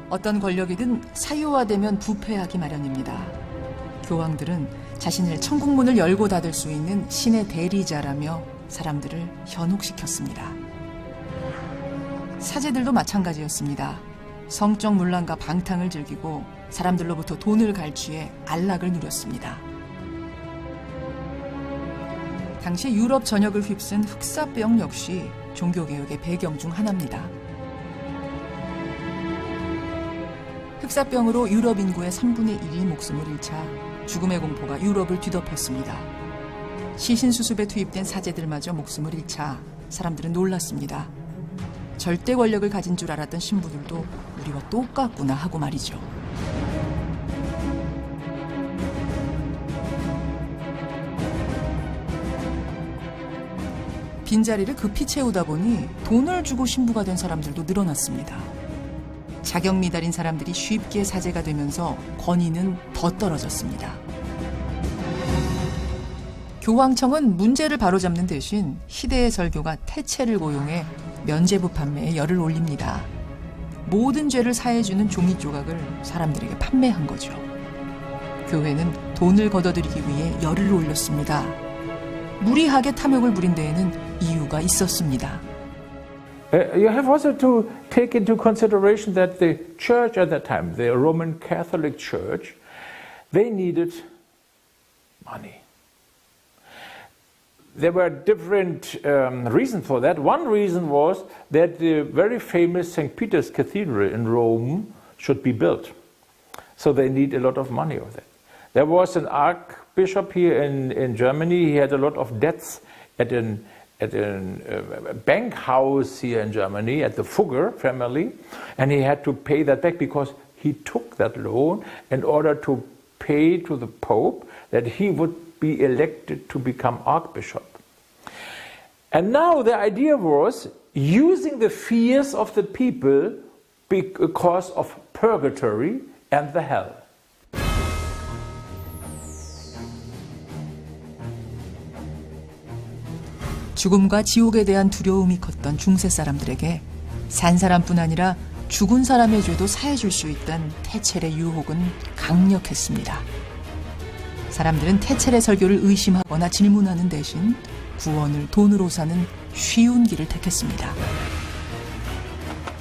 어떤 권력이든 사유화되면 부패하기 마련입니다. 교황들은 자신을 천국문을 열고 닫을 수 있는 신의 대리자라며 사람들을 현혹시켰습니다. 사제들도 마찬가지였습니다. 성적 문란과 방탕을 즐기고 사람들로부터 돈을 갈취해 안락을 누렸습니다. 당시 유럽 전역을 휩쓴 흑사병 역시 종교개혁의 배경 중 하나입니다. 흑사병으로 유럽 인구의 3분의 1이 목숨을 잃자 죽음의 공포가 유럽을 뒤덮었습니다. 시신수습에 투입된 사제들마저 목숨을 잃자 사람들은 놀랐습니다. 절대 권력을 가진 줄 알았던 신부들도 우리와 똑같구나 하고 말이죠. 빈자리를 급히 채우다 보니 돈을 주고 신부가 된 사람들도 늘어났습니다. 자격 미달인 사람들이 쉽게 사제가 되면서 권위는 더 떨어졌습니다. 교황청은 문제를 바로잡는 대신 희대의 설교가 태체를 고용해 면죄부 판매에 열을 올립니다. 모든 죄를 사해주는 종이 조각을 사람들에게 판매한 거죠. 교회는 돈을 걷어들이기 위해 열을 올렸습니다. 무리하게 탐욕을 부린 데에는 이유가 있었습니다. You have also to take into consideration that the church at that time, the Roman Catholic Church, they needed money. There were different reasons for that. One reason was that the very famous St. Peter's Cathedral in Rome should be built. So they need a lot of money of that. There was an archbishop here in Germany. He had a lot of debts at a bank house here in Germany, at the Fugger family, and he had to pay that back because he took that loan in order to pay to the Pope that he would be elected to become archbishop. And now the idea was using the fears of the people because of purgatory and the hell. 죽음과 지옥에 대한 두려움이 컸던 중세 사람들에게 산 사람뿐 아니라 죽은 사람의 죄도 사해줄 수 있다는 태첼의 유혹은 강력했습니다. 사람들은 태첼의 설교를 의심하거나 질문하는 대신 구원을 돈으로 사는 쉬운 길을 택했습니다.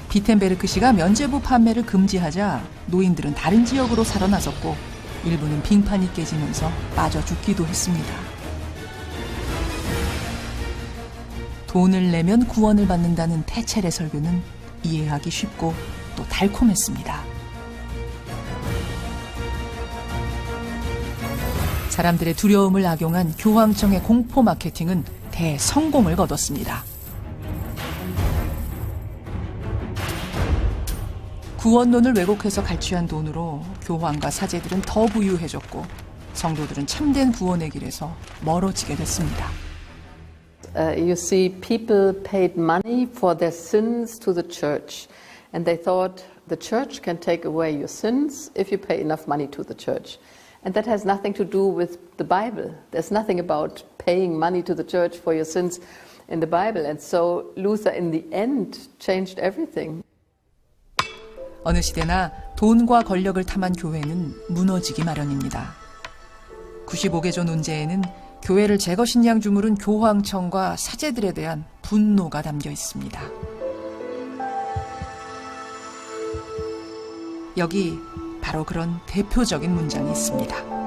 비텐베르크 씨가 면죄부 판매를 금지하자 노인들은 다른 지역으로 살아나섰고 일부는 빙판이 깨지면서 빠져 죽기도 했습니다. 돈을 내면 구원을 받는다는 태첼의 설교는 이해하기 쉽고 또 달콤했습니다. 사람들의 두려움을 악용한 교황청의 공포 마케팅은 대성공을 거뒀습니다. 구원론을 왜곡해서 갈취한 돈으로 교황과 사제들은 더 부유해졌고 성도들은 참된 구원의 길에서 멀어지게 됐습니다. You see, people paid money for their sins to the church, and they thought the church can take away your sins if you pay enough money to the church. And that has nothing to do with the Bible. There's nothing about paying money to the church for your sins in the Bible. And so Luther, in the end, changed everything. 어느 시대나 돈과 권력을 탐한 교회는 무너지기 마련입니다. 95개조 논제에는 교회를 제거신양 주물은 교황청과 사제들에 대한 분노가 담겨 있습니다. 여기 바로 그런 대표적인 문장이 있습니다.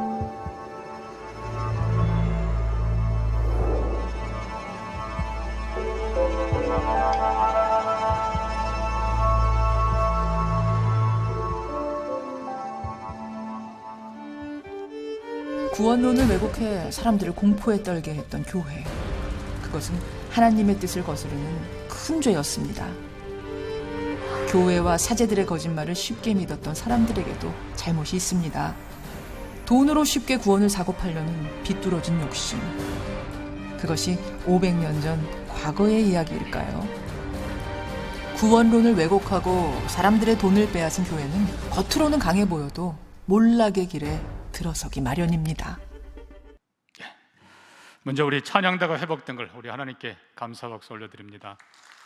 구원론을 왜곡해 사람들을 공포에 떨게 했던 교회. 그것은 하나님의 뜻을 거스르는 큰 죄였습니다. 교회와 사제들의 거짓말을 쉽게 믿었던 사람들에게도 잘못이 있습니다. 돈으로 쉽게 구원을 사고 팔려는 비뚤어진 욕심. 그것이 500년 전 과거의 이야기일까요? 구원론을 왜곡하고 사람들의 돈을 빼앗은 교회는 겉으로는 강해 보여도 몰락의 길에 들어서기 마련입니다. 먼저 우리 찬양대가 회복된 걸 우리 하나님께 감사 박수 올려드립니다.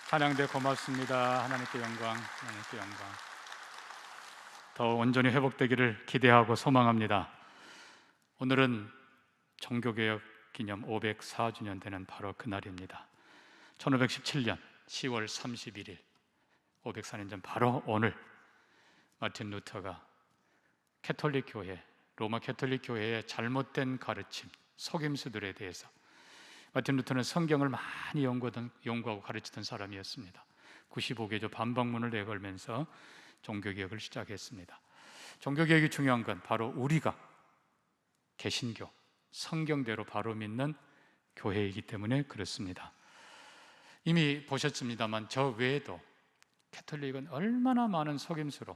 찬양대 고맙습니다. 하나님께 영광, 하나님께 영광. 더 온전히 회복되기를 기대하고 소망합니다. 오늘은 종교개혁 기념 504주년 되는 바로 그날입니다. 1517년 10월 31일 504년 전 바로 오늘 마틴 루터가 캐톨릭 교회, 로마 캐톨릭 교회의 잘못된 가르침, 속임수들에 대해서 마틴 루터는 성경을 많이 연구하고 가르치던 사람이었습니다. 95개조 반박문을 내걸면서 종교개혁을 시작했습니다. 종교개혁이 중요한 건 바로 우리가 개신교, 성경대로 바로 믿는 교회이기 때문에 그렇습니다. 이미 보셨습니다만 저 외에도 캐톨릭은 얼마나 많은 속임수로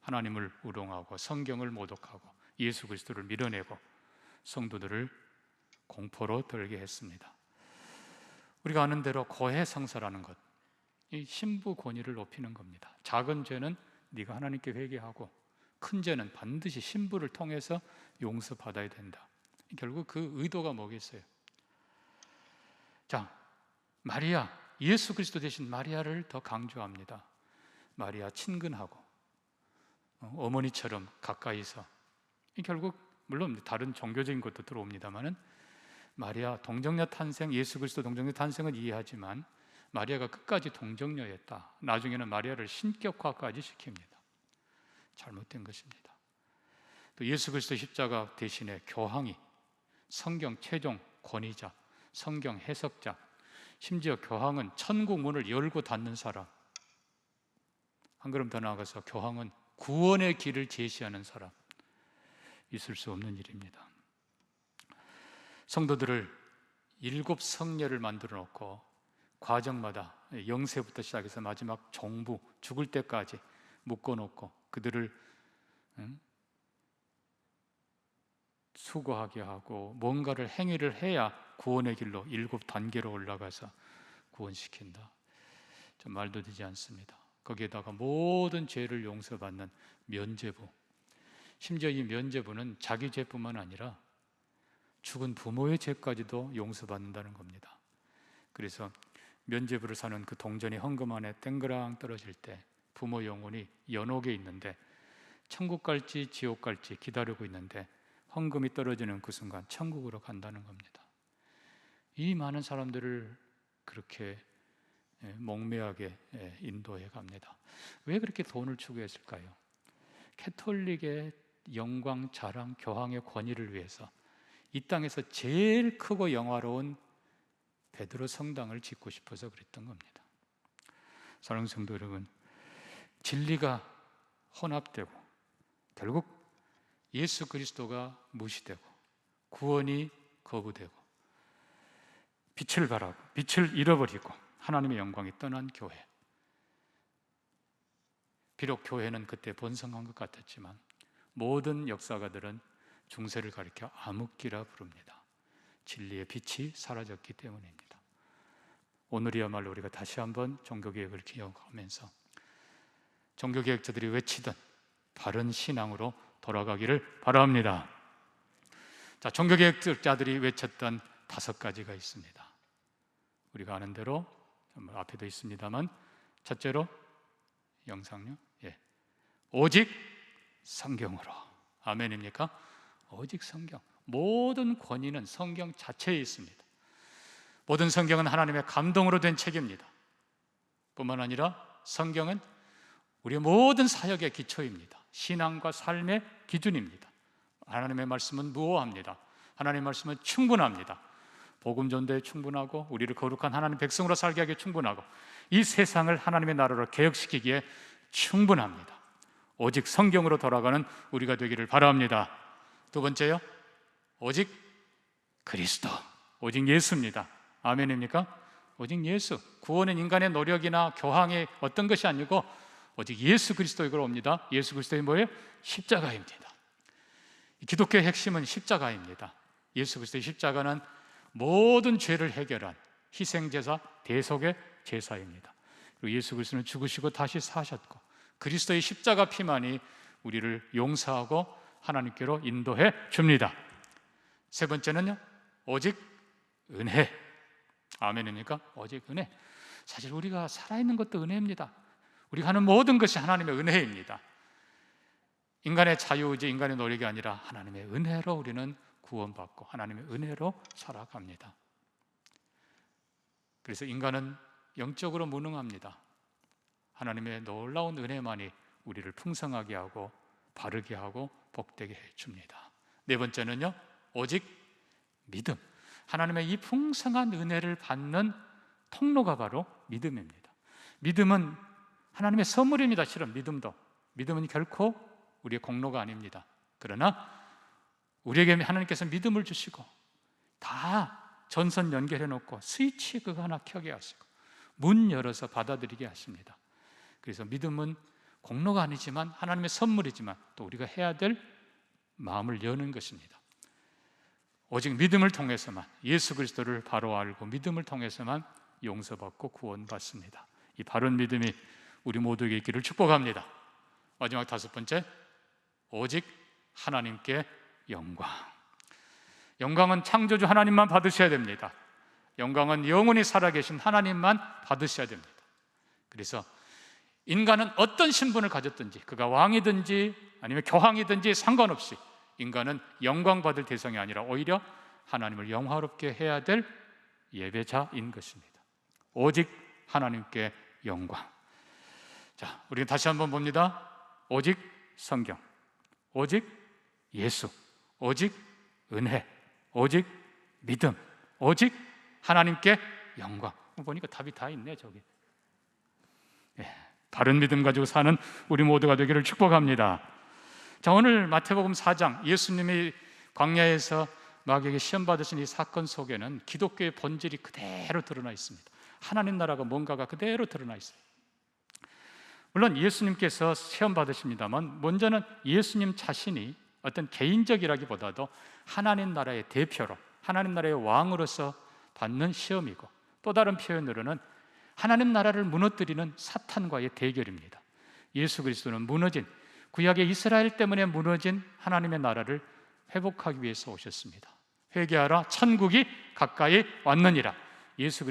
하나님을 우롱하고 성경을 모독하고 예수 그리스도를 밀어내고 성도들을 공포로 떨게 했습니다. 우리가 아는 대로 고해성사라는 것, 이 신부 권위를 높이는 겁니다. 작은 죄는 네가 하나님께 회개하고 큰 죄는 반드시 신부를 통해서 용서받아야 된다. 결국 그 의도가 뭐겠어요? 자, 마리아, 예수 그리스도 대신 마리아를 더 강조합니다. 마리아 친근하고 어머니처럼 가까이서, 결국 물론 다른 종교적인 것도 들어옵니다만은 마리아 동정녀 탄생, 예수 그리스도 동정녀 탄생은 이해하지만 마리아가 끝까지 동정녀였다. 나중에는 마리아를 신격화까지 시킵니다. 잘못된 것입니다. 또 예수 그리스도 십자가 대신에 교황이 성경 최종 권위자, 성경 해석자, 심지어 교황은 천국 문을 열고 닫는 사람, 한 걸음 더 나아가서 교황은 구원의 길을 제시하는 사람, 있을 수 없는 일입니다. 성도들을 7 성녀를 만들어 놓고 과정마다 영세부터 시작해서 마지막 종부, 죽을 때까지 묶어놓고 그들을 수고하게 하고 뭔가를 행위를 해야 구원의 길로 7단계로 올라가서 구원시킨다. 좀 말도 되지 않습니다. 거기에다가 모든 죄를 용서받는 면죄부, 심지어 이 면죄부는 자기 죄뿐만 아니라 죽은 부모의 죄까지도 용서받는다는 겁니다. 그래서 면죄부를 사는 그 동전이 헌금 안에 땡그랑 떨어질 때 부모 영혼이 연옥에 있는데 천국 갈지 지옥 갈지 기다리고 있는데 헌금이 떨어지는 그 순간 천국으로 간다는 겁니다. 이 많은 사람들을 그렇게 몽매하게 인도해 갑니다. 왜 그렇게 돈을 추구했을까요? 캐톨릭의 영광, 자랑, 교황의 권위를 위해서 이 땅에서 제일 크고 영화로운 베드로 성당을 짓고 싶어서 그랬던 겁니다. 사랑하는 성도 여러분, 진리가 혼합되고 결국 예수 그리스도가 무시되고 구원이 거부되고 빛을 바라고 빛을 잃어버리고 하나님의 영광이 떠난 교회. 비록 교회는 그때 번성한 것 같았지만 모든 역사가들은 중세를 가리켜 암흑기라 부릅니다. 진리의 빛이 사라졌기 때문입니다. 오늘이야말로 우리가 다시 한번 종교개혁을 기억하면서 종교개혁자들이 외치던 바른 신앙으로 돌아가기를 바랍니다. 자, 종교개혁자들이 외쳤던 5가지가 있습니다. 우리가 아는 대로 앞에도 있습니다만 첫째로 영상요. 오직 성경으로. 아멘입니까? 오직 성경. 모든 권위는 성경 자체에 있습니다. 모든 성경은 하나님의 감동으로 된 책입니다. 뿐만 아니라 성경은 우리의 모든 사역의 기초입니다. 신앙과 삶의 기준입니다. 하나님의 말씀은 무오합니다. 하나님의 말씀은 충분합니다. 복음 전도에 충분하고 우리를 거룩한 하나님 백성으로 살게 하기에 충분하고 이 세상을 하나님의 나라로 개혁시키기에 충분합니다. 오직 성경으로 돌아가는 우리가 되기를 바랍니다. 두 번째요, 오직 그리스도, 오직 예수입니다. 아멘입니까? 오직 예수. 구원은 인간의 노력이나 교황의 어떤 것이 아니고 오직 예수 그리스도이고 옵니다. 예수 그리스도의 뭐예요? 십자가입니다. 기독교의 핵심은 십자가입니다. 예수 그리스도의 십자가는 모든 죄를 해결한 희생제사, 대속의 제사입니다. 그리고 예수 그리스도는 죽으시고 다시 사셨고 그리스도의 십자가 피만이 우리를 용서하고 하나님께로 인도해 줍니다. 세 번째는요, 오직 은혜. 아멘입니까? 오직 은혜. 사실 우리가 살아있는 것도 은혜입니다. 우리가 하는 모든 것이 하나님의 은혜입니다. 인간의 자유의지, 인간의 노력이 아니라 하나님의 은혜로 우리는 구원받고 하나님의 은혜로 살아갑니다. 그래서 인간은 영적으로 무능합니다. 하나님의 놀라운 은혜만이 우리를 풍성하게 하고 바르게 하고 복되게 해줍니다. 네 번째는요, 오직 믿음. 하나님의 이 풍성한 은혜를 받는 통로가 바로 믿음입니다. 믿음은 하나님의 선물입니다. 실은 믿음은 결코 우리의 공로가 아닙니다. 그러나 우리에게 하나님께서 믿음을 주시고 다 전선 연결해 놓고 스위치 그거 하나 켜게 하시고 문 열어서 받아들이게 하십니다. 그래서 믿음은 공로가 아니지만 하나님의 선물이지만 또 우리가 해야 될 마음을 여는 것입니다. 오직 믿음을 통해서만, 예수 그리스도를 바로 알고 믿음을 통해서만 용서받고 구원받습니다. 이 바른 믿음이 우리 모두에게 있기를 축복합니다. 마지막 다섯 번째, 오직 하나님께 영광. 영광은 창조주 하나님만 받으셔야 됩니다. 영광은 영원히 살아계신 하나님만 받으셔야 됩니다. 그래서 인간은 어떤 신분을 가졌든지, 그가 왕이든지 아니면 교황이든지 상관없이 인간은 영광받을 대상이 아니라 오히려 하나님을 영화롭게 해야 될 예배자인 것입니다. 오직 하나님께 영광. 자, 우리는 다시 한번 봅니다. 오직 성경, 오직 예수, 오직 은혜, 오직 믿음, 오직 하나님께 영광. 보니까 답이 다 있네, 저기. 바른 믿음 가지고 사는 우리 모두가 되기를 축복합니다. 자, 오늘 마태복음 4장, 예수님이 광야에서 마귀에게 시험 받으신 이 사건 속에는 기독교의 본질이 그대로 드러나 있습니다. 하나님 나라가 뭔가가 그대로 드러나 있습니다. 물론 예수님께서 시험 받으십니다만 먼저는 예수님 자신이 어떤 개인적이라기보다도 하나님 나라의 대표로, 하나님 나라의 왕으로서 받는 시험이고, 또 다른 표현으로는 하나님 나라를 무너뜨리는 사탄과의 대결입니다. 예수 그리스도는 무너진, 구약의 이스라엘 때문에 무너진 하나님의 나라를 회복하기 위해서 오셨습니다. 회개하라, 천국이 가까이 왔느니라. 예수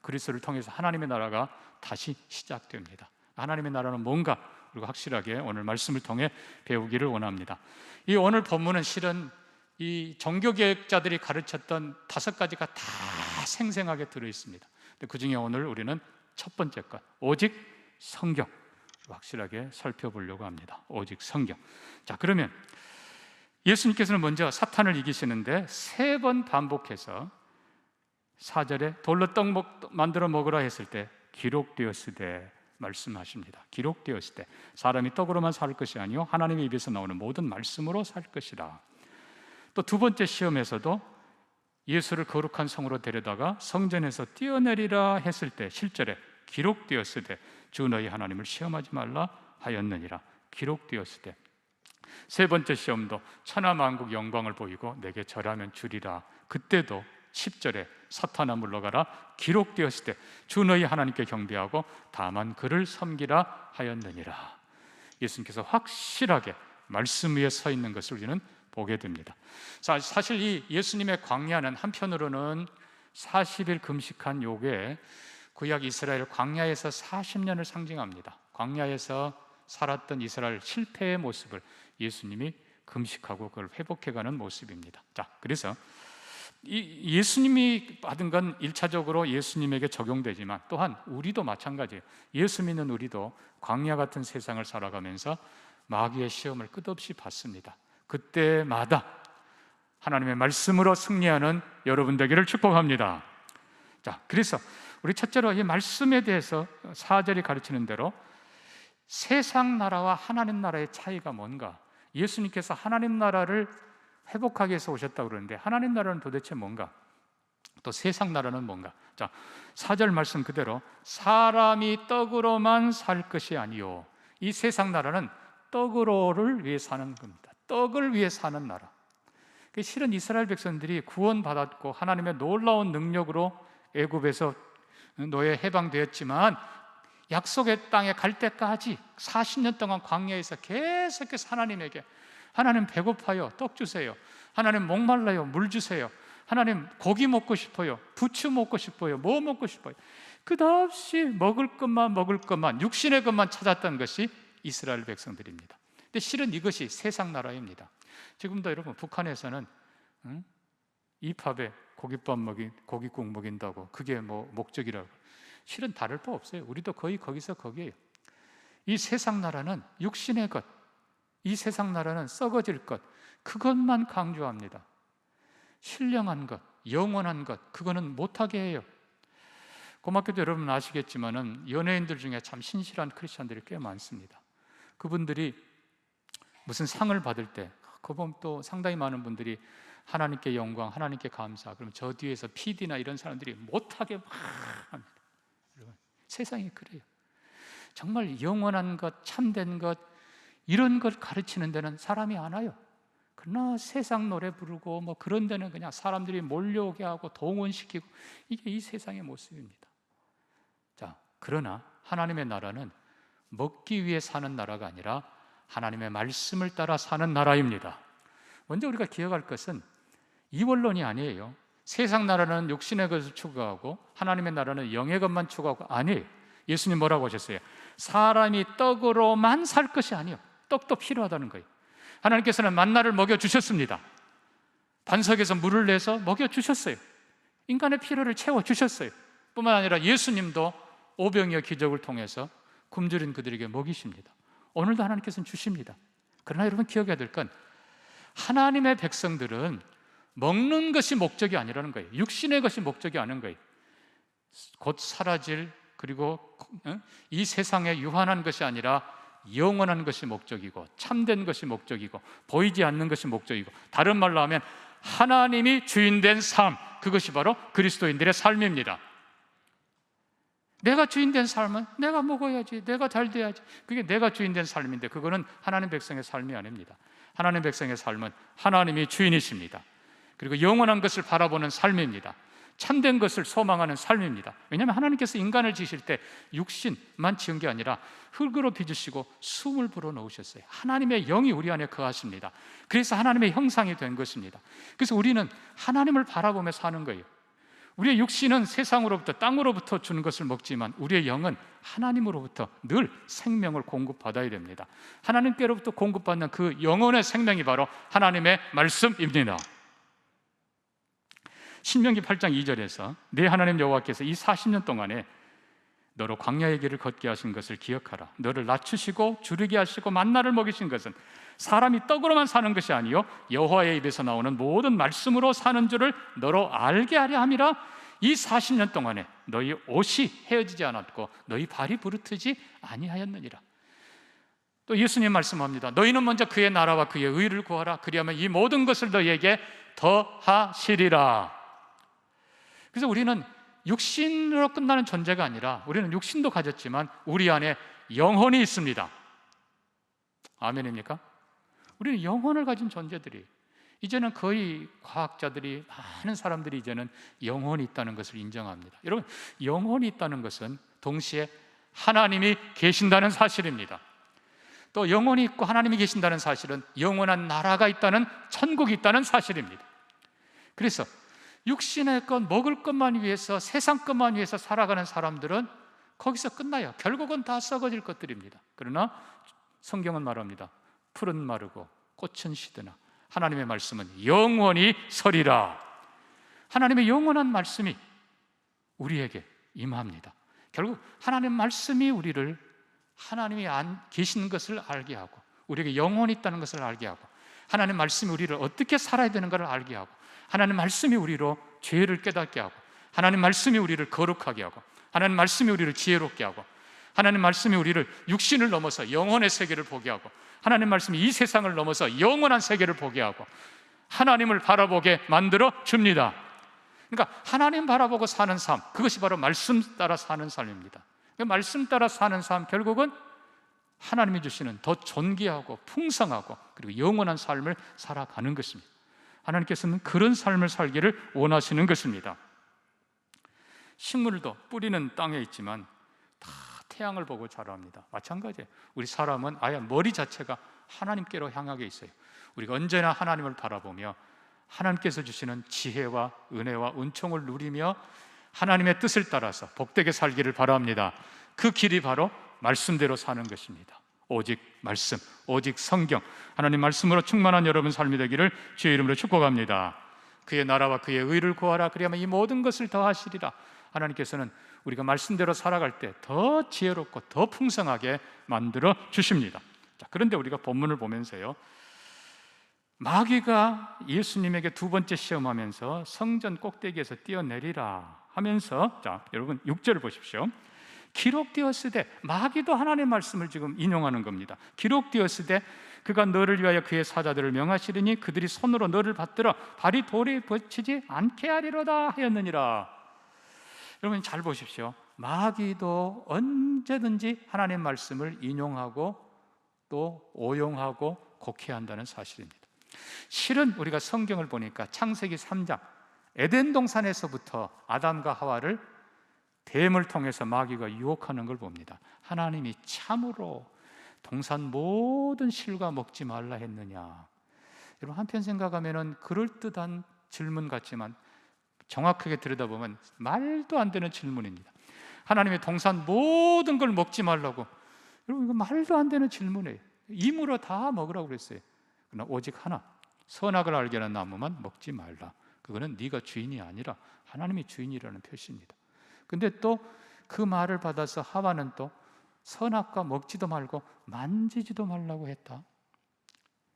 그리스도를 통해서 하나님의 나라가 다시 시작됩니다. 하나님의 나라는 뭔가 우리가 확실하게 오늘 말씀을 통해 배우기를 원합니다. 이 오늘 본문은 실은 이 종교개혁자들이 가르쳤던 5가지가 다 생생하게 들어있습니다. 그 중에 오늘 우리는 첫 번째 것, 오직 성경, 확실하게 살펴보려고 합니다. 오직 성경. 자, 그러면 예수님께서는 먼저 사탄을 이기시는데 3번 반복해서 4절에 돌로 떡 만들어 먹으라 했을 때 기록되었으되 말씀하십니다. 기록되었을 때 사람이 떡으로만 살 것이 아니요 하나님의 입에서 나오는 모든 말씀으로 살 것이라. 또 두 번째 시험에서도 예수를 거룩한 성으로 데려다가 성전에서 뛰어내리라 했을 때 7절에 기록되었으되 주 너희 하나님을 시험하지 말라 하였느니라. 기록되었을 때. 세 번째 시험도 천하만국 영광을 보이고 내게 절하면 주리라. 그때도 10절에 사탄아 물러가라. 기록되었을 때 주 너희 하나님께 경배하고 다만 그를 섬기라 하였느니라. 예수님께서 확실하게 말씀 위에 서 있는 것을 우리는 보게 됩니다. 자, 사실 이 예수님의 광야는 한편으로는 40일 금식한 요게 구약 이스라엘 광야에서 40년을 상징합니다. 광야에서 살았던 이스라엘 실패의 모습을 예수님이 금식하고 그걸 회복해가는 모습입니다. 자, 그래서 이 예수님이 받은 건 1차적으로 예수님에게 적용되지만 또한 우리도 마찬가지예요. 예수 믿는 우리도 광야 같은 세상을 살아가면서 마귀의 시험을 끝없이 받습니다. 그때마다 하나님의 말씀으로 승리하는 여러분 되기를 축복합니다. 자, 그래서 우리 첫째로 이 말씀에 대해서 4절이 가르치는 대로 세상 나라와 하나님 나라의 차이가 뭔가, 예수님께서 하나님 나라를 회복하기 위해서 오셨다고 그러는데 하나님 나라는 도대체 뭔가, 또 세상 나라는 뭔가. 자, 4절 말씀 그대로 사람이 떡으로만 살 것이 아니요, 이 세상 나라는 떡으로를 위해 사는 겁니다. 떡을 위해 사는 나라. 실은 이스라엘 백성들이 구원받았고 하나님의 놀라운 능력으로 애굽에서 노예 해방되었지만 약속의 땅에 갈 때까지 40년 동안 광야에서 계속해서 하나님에게, 하나님 배고파요, 떡 주세요. 하나님 목말라요, 물 주세요. 하나님 고기 먹고 싶어요, 부추 먹고 싶어요, 뭐 먹고 싶어요. 끝없이 먹을 것만 육신의 것만 찾았던 것이 이스라엘 백성들입니다. 근데 실은 이것이 세상 나라입니다. 지금도 여러분 북한에서는 이팝에 고깃국 먹인다고 그게 뭐 목적이라고. 실은 다를 바 없어요. 우리도 거의 거기서 거기에요. 이 세상 나라는 육신의 것, 이 세상 나라는 썩어질 것, 그것만 강조합니다. 신령한 것, 영원한 것, 그거는 못하게 해요. 고맙게도 여러분 아시겠지만은 연예인들 중에 참 신실한 크리스천들이 꽤 많습니다. 그분들이 무슨 상을 받을 때, 그분 또 상당히 많은 분들이 하나님께 영광, 하나님께 감사. 그럼 저 뒤에서 PD나 이런 사람들이 못하게 막 합니다. 여러분, 세상이 그래요. 정말 영원한 것, 참된 것, 이런 것 가르치는 데는 사람이 안 와요. 그러나 세상 노래 부르고 뭐 그런 데는 그냥 사람들이 몰려오게 하고 동원시키고, 이게 이 세상의 모습입니다. 자, 그러나 하나님의 나라는 먹기 위해 사는 나라가 아니라 하나님의 말씀을 따라 사는 나라입니다. 먼저 우리가 기억할 것은 이원론이 아니에요. 세상 나라는 육신의 것을 추구하고 하나님의 나라는 영의 것만 추구하고 아니에요. 예수님 뭐라고 하셨어요? 사람이 떡으로만 살 것이 아니에요. 떡도 필요하다는 거예요. 하나님께서는 만나를 먹여주셨습니다. 반석에서 물을 내서 먹여주셨어요. 인간의 필요를 채워주셨어요. 뿐만 아니라 예수님도 오병이어 기적을 통해서 굶주린 그들에게 먹이십니다. 오늘도 하나님께서는 주십니다. 그러나 여러분 기억해야 될 건 하나님의 백성들은 먹는 것이 목적이 아니라는 거예요. 육신의 것이 목적이 아닌 거예요. 곧 사라질, 그리고 이 세상에 유한한 것이 아니라 영원한 것이 목적이고 참된 것이 목적이고 보이지 않는 것이 목적이고, 다른 말로 하면 하나님이 주인된 삶, 그것이 바로 그리스도인들의 삶입니다. 내가 주인된 삶은 내가 먹어야지, 내가 잘 돼야지, 그게 내가 주인된 삶인데 그거는 하나님 백성의 삶이 아닙니다. 하나님 백성의 삶은 하나님이 주인이십니다. 그리고 영원한 것을 바라보는 삶입니다. 참된 것을 소망하는 삶입니다. 왜냐하면 하나님께서 인간을 지으실 때 육신만 지은 게 아니라 흙으로 빚으시고 숨을 불어넣으셨어요. 하나님의 영이 우리 안에 거하십니다. 그래서 하나님의 형상이 된 것입니다. 그래서 우리는 하나님을 바라보며 사는 거예요. 우리의 육신은 세상으로부터, 땅으로부터 주는 것을 먹지만 우리의 영은 하나님으로부터 늘 생명을 공급받아야 됩니다. 하나님께로부터 공급받는 그 영혼의 생명이 바로 하나님의 말씀입니다. 신명기 8장 2절에서 내 하나님 여호와께서 이 40년 동안에 너로 광야의 길을 걷게 하신 것을 기억하라. 너를 낮추시고 주르게 하시고 만나를 먹이신 것은 사람이 떡으로만 사는 것이 아니요 여호와의 입에서 나오는 모든 말씀으로 사는 줄을 너로 알게 하려 함이라. 이 40년 동안에 너희 옷이 헤어지지 않았고 너희 발이 부르트지 아니하였느니라. 또 예수님 말씀합니다. 너희는 먼저 그의 나라와 그의 의를 구하라. 그리하면 이 모든 것을 너희에게 더하시리라. 그래서 우리는 육신으로 끝나는 존재가 아니라 우리는 육신도 가졌지만 우리 안에 영혼이 있습니다. 아멘입니까? 우리는 영혼을 가진 존재들이, 이제는 거의 과학자들이, 많은 사람들이 이제는 영혼이 있다는 것을 인정합니다. 여러분, 영혼이 있다는 것은 동시에 하나님이 계신다는 사실입니다. 또 영혼이 있고 하나님이 계신다는 사실은 영원한 나라가 있다는, 천국이 있다는 사실입니다. 그래서 육신의 것, 먹을 것만 위해서, 세상 것만 위해서 살아가는 사람들은 거기서 끝나요. 결국은 다 썩어질 것들입니다. 그러나 성경은 말합니다. 풀은 마르고 꽃은 시드나 하나님의 말씀은 영원히 서리라. 하나님의 영원한 말씀이 우리에게 임합니다. 결국 하나님의 말씀이 우리를 하나님이 계신 것을 알게 하고, 우리에게 영혼이 있다는 것을 알게 하고, 하나님의 말씀이 우리를 어떻게 살아야 되는가를 알게 하고, 하나님 말씀이 우리로 죄를 깨닫게 하고, 하나님 말씀이 우리를 거룩하게 하고, 하나님 말씀이 우리를 지혜롭게 하고, 하나님 말씀이 우리를 육신을 넘어서 영혼의 세계를 보게 하고, 하나님 말씀이 이 세상을 넘어서 영원한 세계를 보게 하고 하나님을 바라보게 만들어 줍니다. 그러니까 하나님 바라보고 사는 삶, 그것이 바로 말씀 따라 사는 삶입니다. 말씀 따라 사는 삶, 결국은 하나님이 주시는 더 존귀하고 풍성하고 그리고 영원한 삶을 살아가는 것입니다. 하나님께서는 그런 삶을 살기를 원하시는 것입니다. 식물도 뿌리는 땅에 있지만 다 태양을 보고 자랍니다. 마찬가지예요. 우리 사람은 아예 머리 자체가 하나님께로 향하게 있어요. 우리가 언제나 하나님을 바라보며 하나님께서 주시는 지혜와 은혜와 은총을 누리며 하나님의 뜻을 따라서 복되게 살기를 바랍니다. 그 길이 바로 말씀대로 사는 것입니다. 오직 말씀, 오직 성경, 하나님 말씀으로 충만한 여러분 삶이 되기를 주의 이름으로 축복합니다. 그의 나라와 그의 의를 구하라. 그리하면 이 모든 것을 더하시리라. 하나님께서는 우리가 말씀대로 살아갈 때 더 지혜롭고 더 풍성하게 만들어 주십니다. 자, 그런데 우리가 본문을 보면서요, 마귀가 예수님에게 두 번째 시험하면서 성전 꼭대기에서 뛰어내리라 하면서, 자, 여러분 6절을 보십시오. 기록되었으되, 마귀도 하나님의 말씀을 지금 인용하는 겁니다. 기록되었으되 그가 너를 위하여 그의 사자들을 명하시리니 그들이 손으로 너를 받들어 발이 돌에 붙이지 않게 하리로다 하였느니라. 여러분 잘 보십시오. 마귀도 언제든지 하나님의 말씀을 인용하고 또 오용하고 곡해한다는 사실입니다. 실은 우리가 성경을 보니까 창세기 3장 에덴 동산에서부터 아담과 하와를 뱀을 통해서 마귀가 유혹하는 걸 봅니다. 하나님이 참으로 동산 모든 실과 먹지 말라 했느냐. 여러분 한편 생각하면 그럴듯한 질문 같지만 정확하게 들여다보면 말도 안 되는 질문입니다. 하나님이 동산 모든 걸 먹지 말라고. 여러분 이거 말도 안 되는 질문이에요. 임으로 다 먹으라고 그랬어요. 그러나 오직 하나, 선악을 알게 하는 나무만 먹지 말라. 그거는 네가 주인이 아니라 하나님이 주인이라는 표시입니다. 근데 또 그 말을 받아서 하와는 또 선악과 먹지도 말고 만지지도 말라고 했다.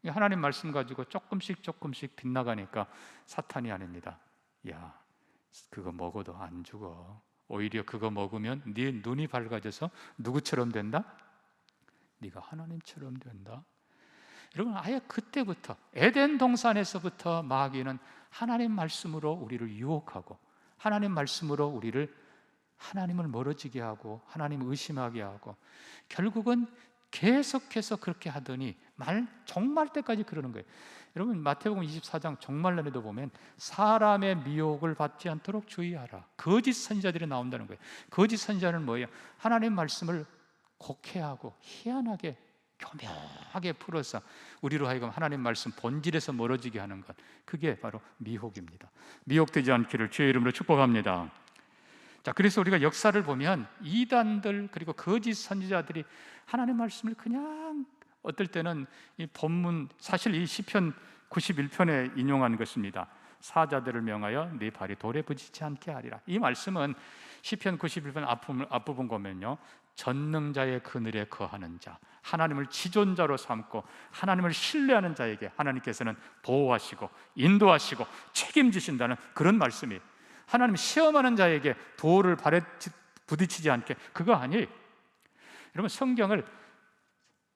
하나님 말씀 가지고 조금씩 빗나가니까 사탄이 아닙니다. 야, 그거 먹어도 안 죽어. 오히려 그거 먹으면 네 눈이 밝아져서 누구처럼 된다? 네가 하나님처럼 된다. 여러분 아예 그때부터 에덴 동산에서부터 마귀는 하나님 말씀으로 우리를 유혹하고 하나님 말씀으로 우리를 하나님을 멀어지게 하고 하나님 의심하게 하고 결국은 계속해서 그렇게 하더니 종말 때까지 그러는 거예요. 여러분 마태복음 24장 종말론에도 보면 사람의 미혹을 받지 않도록 주의하라. 거짓 선지자들이 나온다는 거예요. 거짓 선지자는 뭐예요? 하나님 말씀을 곡해하고 희한하게 교묘하게 풀어서 우리로 하여금 하나님 말씀 본질에서 멀어지게 하는 것, 그게 바로 미혹입니다. 미혹되지 않기를 주의 이름으로 축복합니다. 자, 그래서 우리가 역사를 보면 이단들 그리고 거짓 선지자들이 하나님 말씀을 그냥 어떨 때는 이 본문 사실 이 시편 91편에 인용한 것입니다. 사자들을 명하여 네 발이 돌에 부딪히지 않게 하리라. 이 말씀은 시편 91편 앞부분 보면요, 전능자의 그늘에 거하는 자, 하나님을 지존자로 삼고 하나님을 신뢰하는 자에게 하나님께서는 보호하시고 인도하시고 책임지신다는 그런 말씀이에요. 하나님 시험하는 자에게 돌을 발에 부딪히지 않게, 그거 아니에요. 여러분 성경을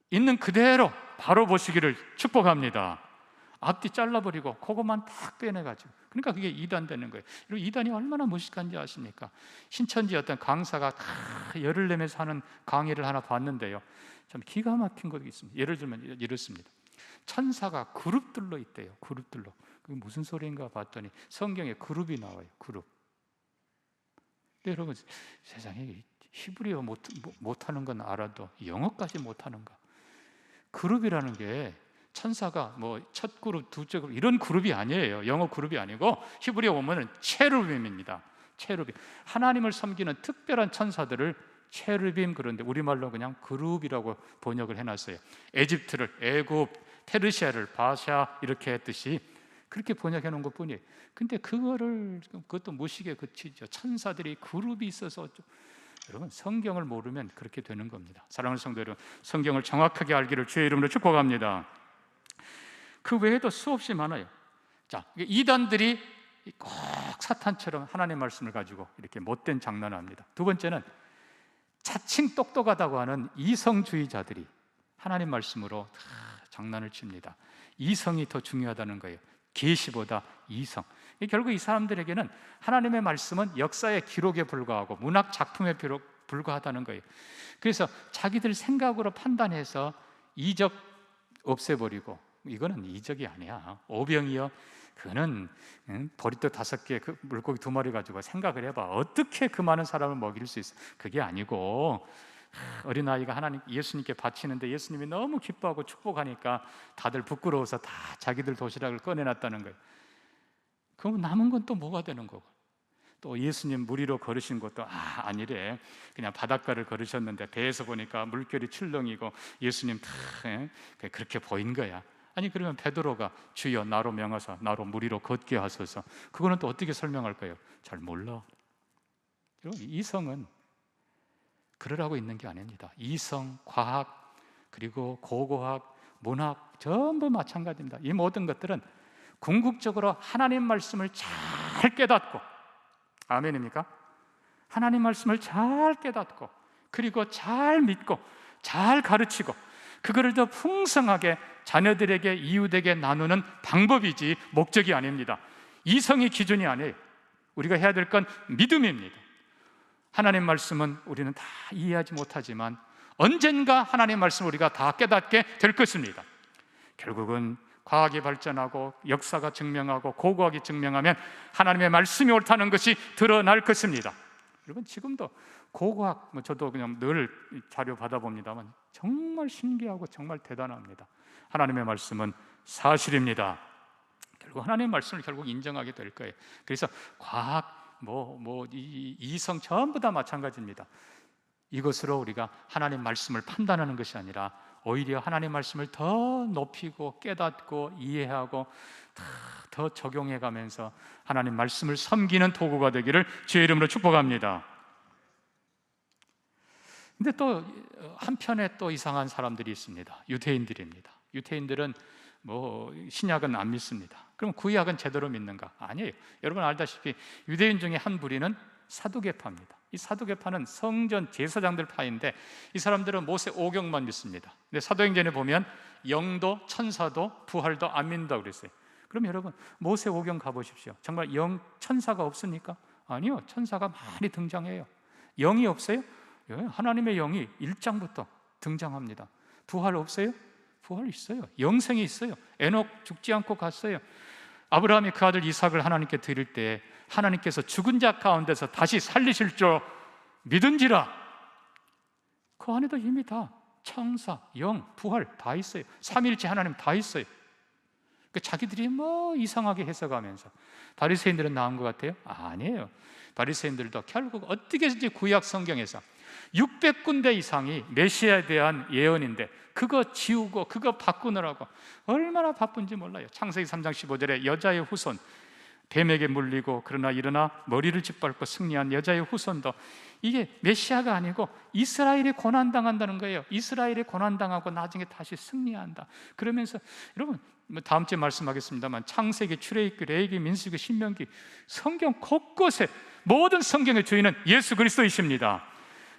있는 그대로 바로 보시기를 축복합니다. 앞뒤 잘라버리고 그것만 딱 빼내가지고, 그러니까 그게 이단 되는 거예요. 그리고 이단이 얼마나 무식한지 아십니까? 신천지 어떤 강사가 다 열을 내면서 하는 강의를 하나 봤는데요, 참 기가 막힌 것이 있습니다. 예를 들면 이렇습니다. 천사가 그룹들로 있대요. 그룹들로. 그게 무슨 소리인가 봤더니 성경에 그룹이 나와요. 그룹. 근데 여러분 세상에 히브리어 못하는 건 알아도 영어까지 못하는가? 그룹이라는 게 천사가 뭐 첫 그룹, 두째 그룹 이런 그룹이 아니에요. 영어 그룹이 아니고 히브리어 보면은 체루빔입니다. 체루빔. 하나님을 섬기는 특별한 천사들을 체루빔, 그런데 우리말로 그냥 그룹이라고 번역을 해놨어요. 에집트를 애굽, 페르시아를 바샤 이렇게 했듯이 그렇게 번역해 놓은 것 뿐이에요. 근데 그것도 무식에 그치죠. 천사들이 그룹이 있어서 여러분 성경을 모르면 그렇게 되는 겁니다. 사랑하는 성도 여러분, 성경을 정확하게 알기를 주의 이름으로 축복합니다. 그 외에도 수없이 많아요. 자, 이단들이 꼭 사탄처럼 하나님의 말씀을 가지고 이렇게 못된 장난을 합니다. 두 번째는 자칭 똑똑하다고 하는 이성주의자들이 하나님 말씀으로 장난을 칩니다. 이성이 더 중요하다는 거예요. 계시보다 이성. 결국 이 사람들에게는 하나님의 말씀은 역사의 기록에 불과하고 문학 작품에 불과하다는 거예요. 그래서 자기들 생각으로 판단해서 이적 없애버리고, 이거는 이적이 아니야, 오병이어, 그거는 보리떡 5개 그 물고기 2마리 가지고 생각을 해봐, 어떻게 그 많은 사람을 먹일 수 있어. 그게 아니고 어린아이가 하나님 예수님께 바치는데 예수님이 너무 기뻐하고 축복하니까 다들 부끄러워서 다 자기들 도시락을 꺼내놨다는 거예요. 그럼 남은 건 또 뭐가 되는 거고? 또 예수님 물 위로 걸으신 것도 아니래. 그냥 바닷가를 걸으셨는데 배에서 보니까 물결이 출렁이고 예수님 다 그렇게 보인 거야. 아니 그러면 베드로가 주여 나로 명하사 나로 물 위로 걷게 하소서. 그거는 또 어떻게 설명할까요? 잘 몰라. 이성은 그러라고 있는 게 아닙니다. 이성, 과학, 그리고 고고학, 문학 전부 마찬가지입니다. 이 모든 것들은 궁극적으로 하나님 말씀을 잘 깨닫고, 아멘입니까? 하나님 말씀을 잘 깨닫고 그리고 잘 믿고 잘 가르치고 그거를 더 풍성하게 자녀들에게 이웃에게 나누는 방법이지 목적이 아닙니다. 이성이 기준이 아니에요. 우리가 해야 될 건 믿음입니다. 하나님 말씀은 우리는 다 이해하지 못하지만 언젠가 하나님 말씀을 우리가 다 깨닫게 될 것입니다. 결국은 과학이 발전하고 역사가 증명하고 고고학이 증명하면 하나님의 말씀이 옳다는 것이 드러날 것입니다. 여러분 지금도 고고학, 저도 그냥 늘 자료 받아봅니다만 정말 신기하고 정말 대단합니다. 하나님의 말씀은 사실입니다. 결국 하나님의 말씀을 결국 인정하게 될 거예요. 그래서 과학, 이성 전부 다 마찬가지입니다. 이것으로 우리가 하나님 말씀을 판단하는 것이 아니라 오히려 하나님 말씀을 더 높이고 깨닫고 이해하고 더 적용해가면서 하나님 말씀을 섬기는 도구가 되기를 주의 이름으로 축복합니다. 근데 또 한편에 또 이상한 사람들이 있습니다. 유대인들입니다. 유대인들은 신약은 안 믿습니다. 그럼 구약은 제대로 믿는가? 아니에요. 여러분 알다시피 유대인 중에 한 부리는 사두개파입니다. 이 사두개파는 성전 제사장들 파인데 이 사람들은 모세 오경만 믿습니다. 근데 사도행전에 보면 영도 천사도 부활도 안 믿는다고 그랬어요. 그럼 여러분 모세 오경 가보십시오. 정말 천사가 없습니까? 아니요. 천사가 많이 등장해요. 영이 없어요? 하나님의 영이 1장부터 등장합니다. 부활 없어요? 부활 있어요. 영생이 있어요. 에녹 죽지 않고 갔어요. 아브라함이 그 아들 이삭을 하나님께 드릴 때 하나님께서 죽은 자 가운데서 다시 살리실 줄 믿은지라. 그 안에도 이미 다 천사, 영, 부활 다 있어요. 삼위일체 하나님 다 있어요. 자기들이 이상하게 해석하면서 바리새인들은 나은 것 같아요? 아니에요. 바리새인들도 결국 어떻게든지 구약 성경에서 600군데 이상이 메시아에 대한 예언인데 그거 지우고 그거 바꾸느라고 얼마나 바쁜지 몰라요. 창세기 3장 15절에 여자의 후손, 뱀에게 물리고 그러나 일어나 머리를 짓밟고 승리한 여자의 후손도 이게 메시아가 아니고 이스라엘이 고난당한다는 거예요. 이스라엘이 고난당하고 나중에 다시 승리한다. 그러면서 여러분 다음 주에 말씀하겠습니다만 창세기, 출애굽기, 레위기, 민수기, 신명기 성경 곳곳에 모든 성경의 주인은 예수 그리스도이십니다.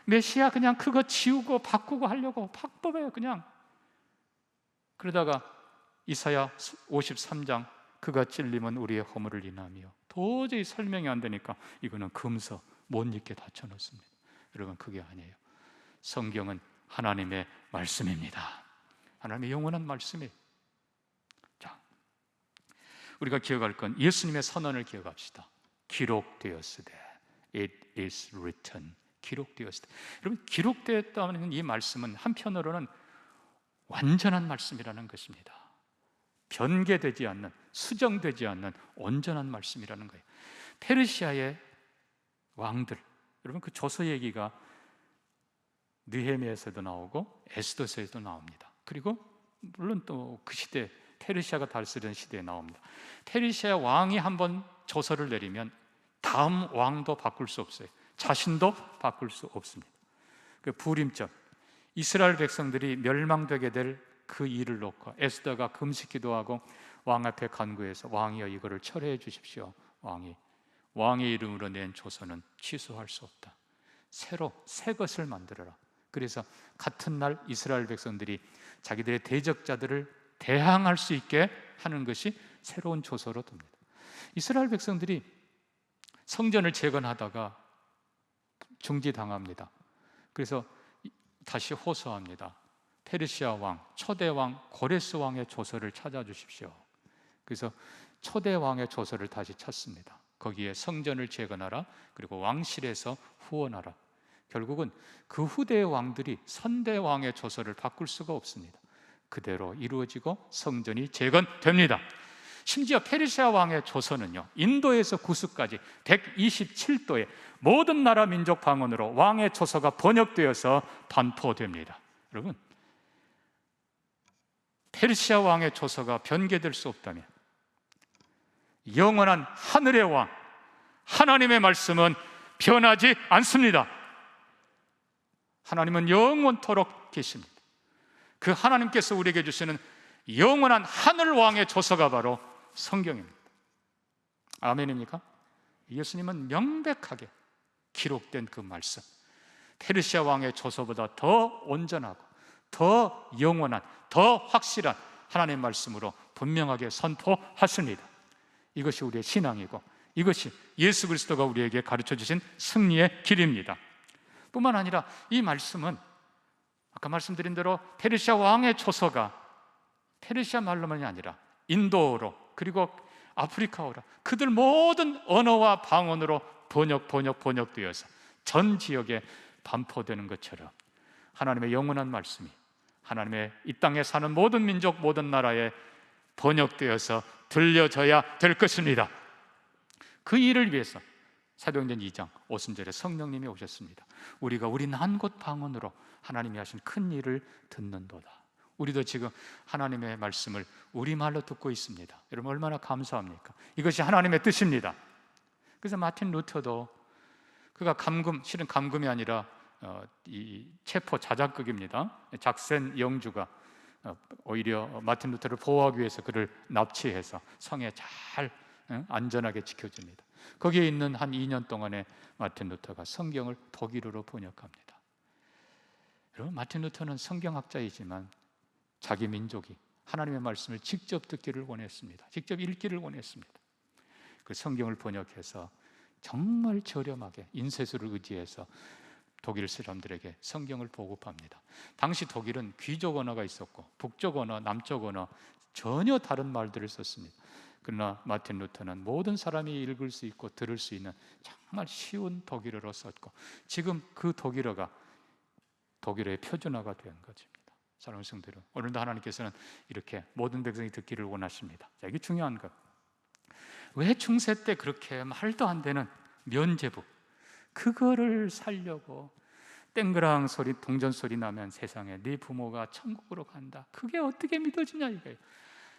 메시아 그냥 그거 지우고 바꾸고 하려고 박법해요. 그냥 그러다가 이사야 53장 그가 찔림은 우리의 허물을 인하며 도저히 설명이 안 되니까 이거는 금서 못 읽게 닫혀놓습니다. 여러분 그게 아니에요. 성경은 하나님의 말씀입니다. 하나님의 영원한 말씀이에요. 자, 우리가 기억할 건 예수님의 선언을 기억합시다. 기록되었으되 It is written. 기록되었을 때 여러분 기록되었다는 이 말씀은 한편으로는 완전한 말씀이라는 것입니다. 변개되지 않는, 수정되지 않는 온전한 말씀이라는 거예요. 페르시아의 왕들, 여러분 그 조서 얘기가 느헤미야에서도 나오고 에스더서에도 나옵니다. 그리고 물론 또 그 시대 페르시아가 다스리던 시대에 나옵니다. 페르시아 왕이 한번 조서를 내리면 다음 왕도 바꿀 수 없어요. 자신도 바꿀 수 없습니다. 그 불임점, 이스라엘 백성들이 멸망되게 될 그 일을 놓고 에스더가 금식 기도하고 왕 앞에 간구해서 왕이여 이거를 철회해 주십시오. 왕의 이름으로 낸 조서는 취소할 수 없다. 새로 새 것을 만들어라. 그래서 같은 날 이스라엘 백성들이 자기들의 대적자들을 대항할 수 있게 하는 것이 새로운 조서로 됩니다. 이스라엘 백성들이 성전을 재건하다가 중지당합니다. 그래서 다시 호소합니다. 페르시아 왕, 초대 왕 고레스 왕의 조서를 찾아주십시오. 그래서 초대 왕의 조서를 다시 찾습니다. 거기에 성전을 재건하라, 그리고 왕실에서 후원하라. 결국은 그 후대의 왕들이 선대 왕의 조서를 바꿀 수가 없습니다. 그대로 이루어지고 성전이 재건됩니다. 심지어 페르시아 왕의 조서는요, 인도에서 구스까지 127도의 모든 나라 민족 방언으로 왕의 조서가 번역되어서 반포됩니다. 여러분, 페르시아 왕의 조서가 변개될 수 없다면 영원한 하늘의 왕 하나님의 말씀은 변하지 않습니다. 하나님은 영원토록 계십니다. 그 하나님께서 우리에게 주시는 영원한 하늘 왕의 조서가 바로 성경입니다. 아멘입니까? 예수님은 명백하게 기록된 그 말씀, 페르시아 왕의 조서보다 더 온전하고 더 영원한, 더 확실한 하나님의 말씀으로 분명하게 선포하십니다. 이것이 우리의 신앙이고 이것이 예수 그리스도가 우리에게 가르쳐 주신 승리의 길입니다. 뿐만 아니라 이 말씀은 아까 말씀드린 대로 페르시아 왕의 조서가 페르시아 말로만이 아니라 인도어로 그리고 아프리카어로 그들 모든 언어와 방언으로 번역되어서 전 지역에 반포되는 것처럼 하나님의 영원한 말씀이 하나님의 이 땅에 사는 모든 민족 모든 나라에 번역되어서 들려져야 될 것입니다. 그 일을 위해서 사도행전 2장 50절에 성령님이 오셨습니다. 우리가 우리 난 곳 방언으로 하나님이 하신 큰 일을 듣는도다. 우리도 지금 하나님의 말씀을 우리말로 듣고 있습니다. 여러분 얼마나 감사합니까? 이것이 하나님의 뜻입니다. 그래서 마틴 루터도 그가 실은 감금이 아니라 이 체포 자작극입니다. 작센 영주가 오히려 마틴 루터를 보호하기 위해서 그를 납치해서 성에 잘 안전하게 지켜줍니다. 거기에 있는 한 2년 동안에 마틴 루터가 성경을 독일어로 번역합니다. 여러분 마틴 루터는 성경학자이지만 자기 민족이 하나님의 말씀을 직접 듣기를 원했습니다. 직접 읽기를 원했습니다. 그 성경을 번역해서 정말 저렴하게 인쇄소를 의지해서 독일 사람들에게 성경을 보급합니다. 당시 독일은 귀족 언어가 있었고 북쪽 언어, 남쪽 언어 전혀 다른 말들을 썼습니다. 그러나 마틴 루터는 모든 사람이 읽을 수 있고 들을 수 있는 정말 쉬운 독일어로 썼고 지금 그 독일어가 독일어의 표준어가 된 것입니다. 사랑하는 성도들, 오늘도 하나님께서는 이렇게 모든 백성이 듣기를 원하십니다. 자, 이게 중요한 것. 왜 중세 때 그렇게 말도 안 되는 면죄부 그거를 살려고 땡그랑 소리, 동전 소리 나면 세상에 네 부모가 천국으로 간다. 그게 어떻게 믿어지냐 이거예요.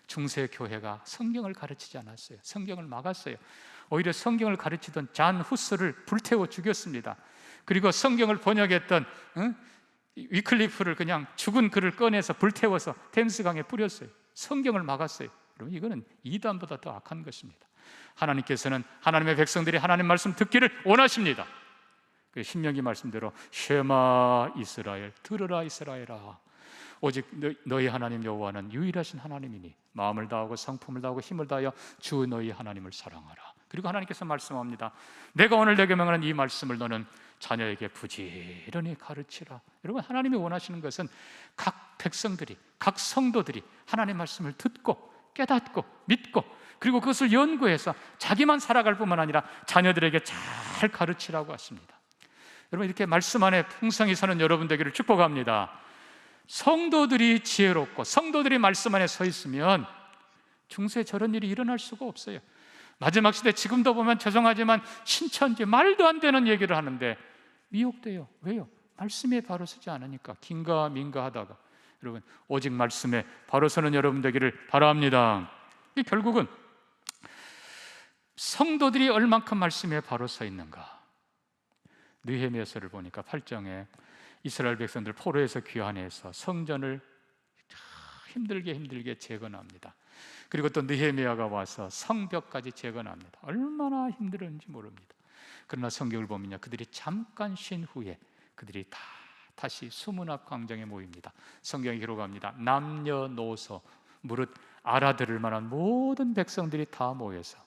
중세 교회가 성경을 가르치지 않았어요. 성경을 막았어요. 오히려 성경을 가르치던 잔 후스를 불태워 죽였습니다. 그리고 성경을 번역했던 위클리프를 그냥 죽은 글을 꺼내서 불태워서 템스강에 뿌렸어요. 성경을 막았어요. 여러분 이거는 이단보다 더 악한 것입니다. 하나님께서는 하나님의 백성들이 하나님 말씀 듣기를 원하십니다. 신명기 말씀대로 쉐마 이스라엘, 들으라 이스라엘아, 오직 너희 하나님 여호와는 유일하신 하나님이니 마음을 다하고 성품을 다하고 힘을 다하여 주 너희 하나님을 사랑하라. 그리고 하나님께서 말씀합니다. 내가 오늘 내게 명하는 이 말씀을 너는 자녀에게 부지런히 가르치라. 여러분 하나님이 원하시는 것은 각 백성들이, 각 성도들이 하나님의 말씀을 듣고 깨닫고 믿고 그리고 그것을 연구해서 자기만 살아갈 뿐만 아니라 자녀들에게 잘 가르치라고 하십니다. 여러분 이렇게 말씀 안에 풍성히 사는 여러분 되기를 축복합니다. 성도들이 지혜롭고 성도들이 말씀 안에 서 있으면 중세 저런 일이 일어날 수가 없어요. 마지막 시대 지금도 보면 죄송하지만 신천지 말도 안 되는 얘기를 하는데 미혹돼요. 왜요? 말씀에 바로 서지 않으니까 긴가민가 하다가. 여러분 오직 말씀에 바로 서는 여러분 되기를 바랍니다. 결국은 성도들이 얼만큼 말씀에 바로 서 있는가. 느헤미야서를 보니까 8장에 이스라엘 백성들 포로에서 귀환해서 성전을 힘들게 재건합니다. 그리고 또 느헤미야가 와서 성벽까지 재건합니다. 얼마나 힘들었는지 모릅니다. 그러나 성경을 보면요, 그들이 잠깐 쉰 후에 그들이 다시 수문 앞 광장에 모입니다. 성경이 기록합니다. 남녀노소 무릇 알아들을 만한 모든 백성들이 다 모여서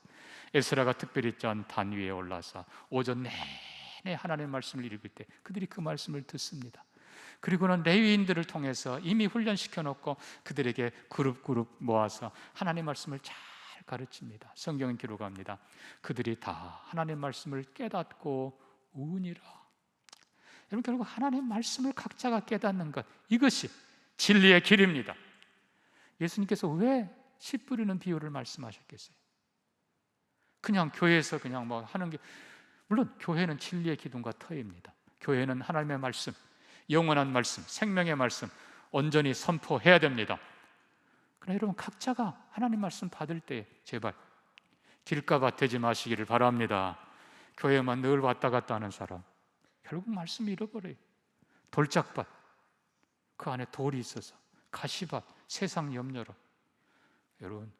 에스라가 특별히 짠 단 위에 올라서 오전 내내 하나님의 말씀을 읽을 때 그들이 그 말씀을 듣습니다. 그리고는 레위인들을 통해서 이미 훈련시켜 놓고 그들에게 그룹 모아서 하나님의 말씀을 잘 가르칩니다. 성경은 기록합니다. 그들이 다 하나님의 말씀을 깨닫고 우니라. 여러분 결국 하나님의 말씀을 각자가 깨닫는 것, 이것이 진리의 길입니다. 예수님께서 왜 씨 뿌리는 비유를 말씀하셨겠어요? 그냥 교회에서 그냥 뭐 하는 게, 물론 교회는 진리의 기둥과 터입니다. 교회는 하나님의 말씀, 영원한 말씀, 생명의 말씀 온전히 선포해야 됩니다. 그러나 여러분, 각자가 하나님 말씀 받을 때 제발 길가밭 되지 마시기를 바랍니다. 교회만 늘 왔다 갔다 하는 사람 결국 말씀 잃어버려요. 돌짝밭, 그 안에 돌이 있어서 가시밭, 세상 염려로. 여러분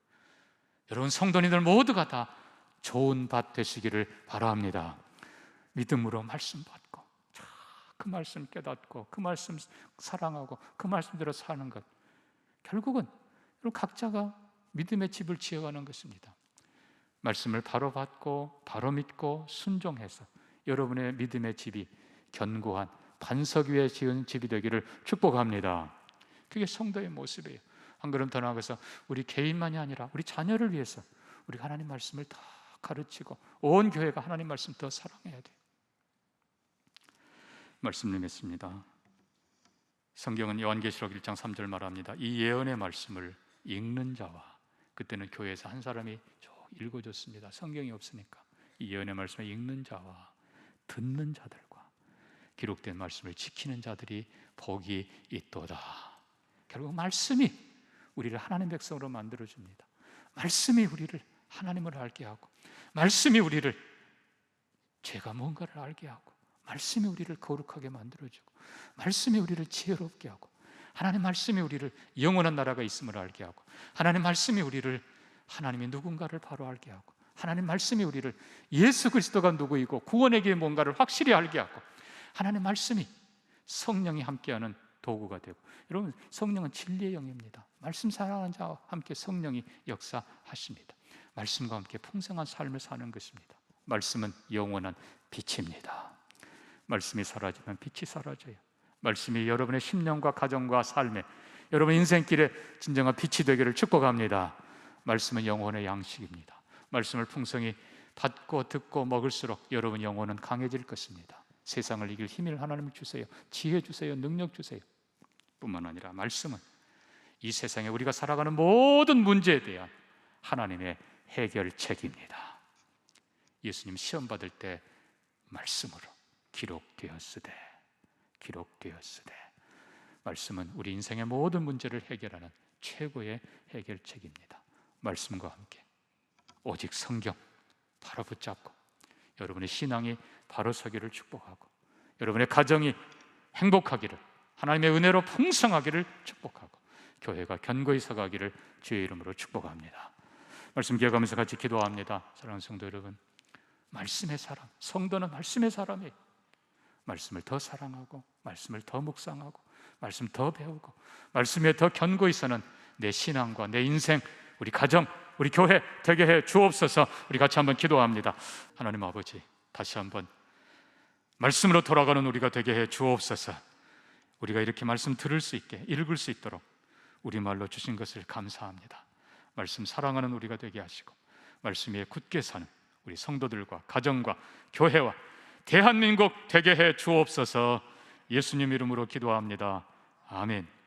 성도님들 모두가 다 좋은 밭 되시기를 바랍니다. 믿음으로 말씀 받고 그 말씀 깨닫고 그 말씀 사랑하고 그 말씀대로 사는 것, 결국은 각자가 믿음의 집을 지어가는 것입니다. 말씀을 바로 받고 바로 믿고 순종해서 여러분의 믿음의 집이 견고한 반석 위에 지은 집이 되기를 축복합니다. 그게 성도의 모습이에요. 한 걸음 더 나아가서 우리 개인만이 아니라 우리 자녀를 위해서 우리 하나님 말씀을 다 가르치고 온 교회가 하나님 말씀 더 사랑해야 돼요. 말씀 읽겠습니다. 성경은 요한계시록 1장 3절 말합니다. 이 예언의 말씀을 읽는 자와, 그때는 교회에서 한 사람이 쭉 읽어줬습니다. 성경이 없으니까. 이 예언의 말씀을 읽는 자와 듣는 자들과 기록된 말씀을 지키는 자들이 복이 있도다. 결국 말씀이 우리를 하나님 백성으로 만들어줍니다. 말씀이 우리를 하나님을 알게 하고, 말씀이 우리를 죄가 뭔가를 알게 하고, 말씀이 우리를 거룩하게 만들어주고, 말씀이 우리를 지혜롭게 하고, 하나님 말씀이 우리를 영원한 나라가 있음을 알게 하고, 하나님 말씀이 우리를 하나님이 누군가를 바로 알게 하고, 하나님 말씀이 우리를 예수 그리스도가 누구이고 구원의 길 뭔가를 확실히 알게 하고, 하나님 말씀이 성령이 함께하는 도구가 되고. 여러분, 성령은 진리의 영입니다. 말씀 사랑하는 자와 함께 성령이 역사하십니다. 말씀과 함께 풍성한 삶을 사는 것입니다. 말씀은 영원한 빛입니다. 말씀이 사라지면 빛이 사라져요. 말씀이 여러분의 심령과 가정과 삶에, 여러분 인생길에 진정한 빛이 되기를 축복합니다. 말씀은 영혼의 양식입니다. 말씀을 풍성히 받고 듣고 먹을수록 여러분 영혼은 강해질 것입니다. 세상을 이길 힘을 하나님 주세요. 지혜 주세요. 능력 주세요. 뿐만 아니라 말씀은 이 세상에 우리가 살아가는 모든 문제에 대한 하나님의 해결책입니다. 예수님 시험 받을 때 말씀으로 기록되었으되 말씀은 우리 인생의 모든 문제를 해결하는 최고의 해결책입니다. 말씀과 함께 오직 성경 바로 붙잡고 여러분의 신앙이 바로 서기를 축복하고, 여러분의 가정이 행복하기를, 하나님의 은혜로 풍성하기를 축복하고, 교회가 견고히 서가기를 주의 이름으로 축복합니다. 말씀 기억하면서 같이 기도합니다. 사랑하는 성도 여러분, 말씀의 사람, 성도는 말씀의 사람이에요. 말씀을 더 사랑하고, 말씀을 더 묵상하고, 말씀 더 배우고, 말씀에 더 견고히 서는 내 신앙과 내 인생, 우리 가정, 우리 교회 되게 해 주옵소서. 우리 같이 한번 기도합니다. 하나님 아버지, 다시 한번 말씀으로 돌아가는 우리가 되게 해 주옵소서. 우리가 이렇게 말씀 들을 수 있게, 읽을 수 있도록 우리말로 주신 것을 감사합니다. 말씀 사랑하는 우리가 되게 하시고, 말씀 위에 굳게 사는 우리 성도들과 가정과 교회와 대한민국 되게 해 주옵소서. 예수님 이름으로 기도합니다. 아멘.